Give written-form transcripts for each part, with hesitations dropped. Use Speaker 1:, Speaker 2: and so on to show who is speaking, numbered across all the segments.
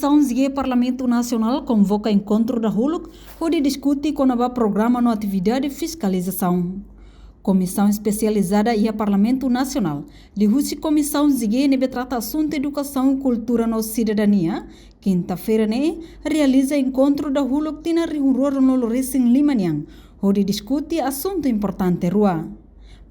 Speaker 1: Comissão de Parlamento Nacional convoca encontro da HULUC, onde discute com o programa no atividade de fiscalização. Comissão especializada e a Parlamento Nacional, de Rússia Comissão de trata assunto educação e cultura na cidadania, quinta-feira realiza encontro da HULUC na Rio no Lourenço Limanian, onde discute assunto importante rua.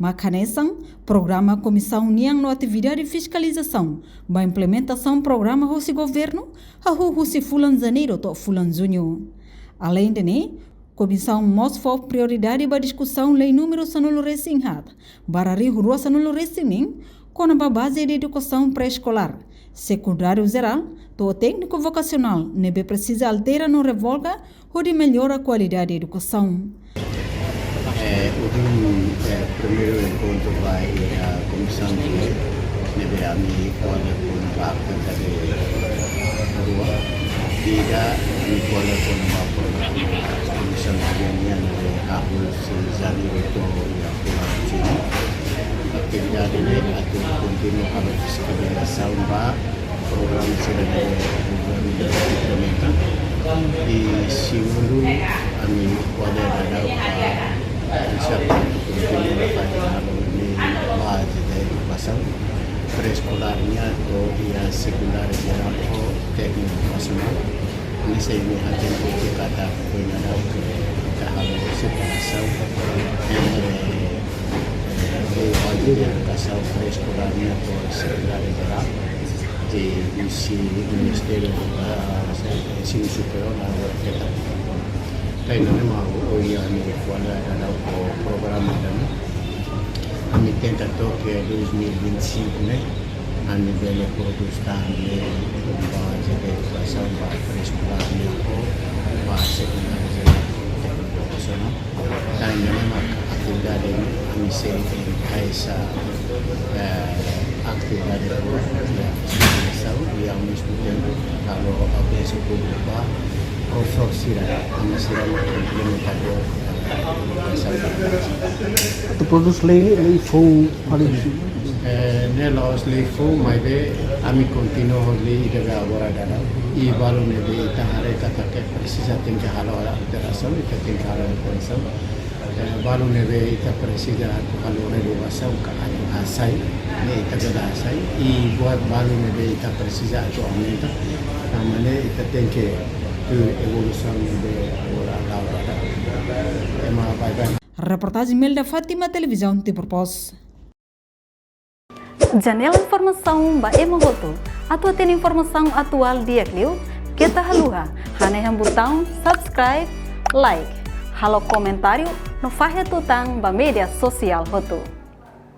Speaker 1: Macanesan, programa Comissão União na atividade de fiscalização, para implementação do programa Rússia Governo, a Rússia Fulan Janeiro to Fulan Junho. Além de Comissão mostra prioridade para discussão lei número Sanolo Racing Hat, para Rio Rua Sanolo Racing, com a base de educação pré-escolar, secundário geral, to técnico vocacional, nebe precisa altera no revolga ou de melhora a qualidade da educação.
Speaker 2: O primeiro encontro vai a comissão de NBAMI com a parte da rua e com a comissão de união de Carlos Zanito e a Polícia. A atividade de contínuo para a fiscalização da programa de implementa e segundo a minha coordenadora base da educação pré-escolarnya e a secundária geral ou técnico nacional. Nessa linha tem que cada cuidado da separação de educação pré-escolarnya ou secundária geral do Ministério do Ensino Superior na UFT. Kaya naman hoy wala na po programa namin. Kami tenta to que 2025 a nível de produção de base de educação para pré-escolar ou para secundária educacional. Kaya naman atividade a missão essa atividade de fiscalização e ao mesmo tempo kalau a pensa pública
Speaker 3: Tu produz lei foi
Speaker 2: nela os lei foi mas a mi continuo lei deve agora dar e balu nebe tahare kata que precisa ter que halar a alteração e tem que halar a alteração balu nebe ita precisa halar a renovação que a sai ne ita gada sai e balu nebe ita precisa to aumenta a maneira ita tem que evolução
Speaker 1: Reportagem Melda Fátima, televisão te propôs.
Speaker 4: Janela informação ba emogoto. Atua tem informação atual dia Clio. Kita haluha. Haneham botão subscribe, like. Halo comentário no fahe tutang ba media sosial hoto.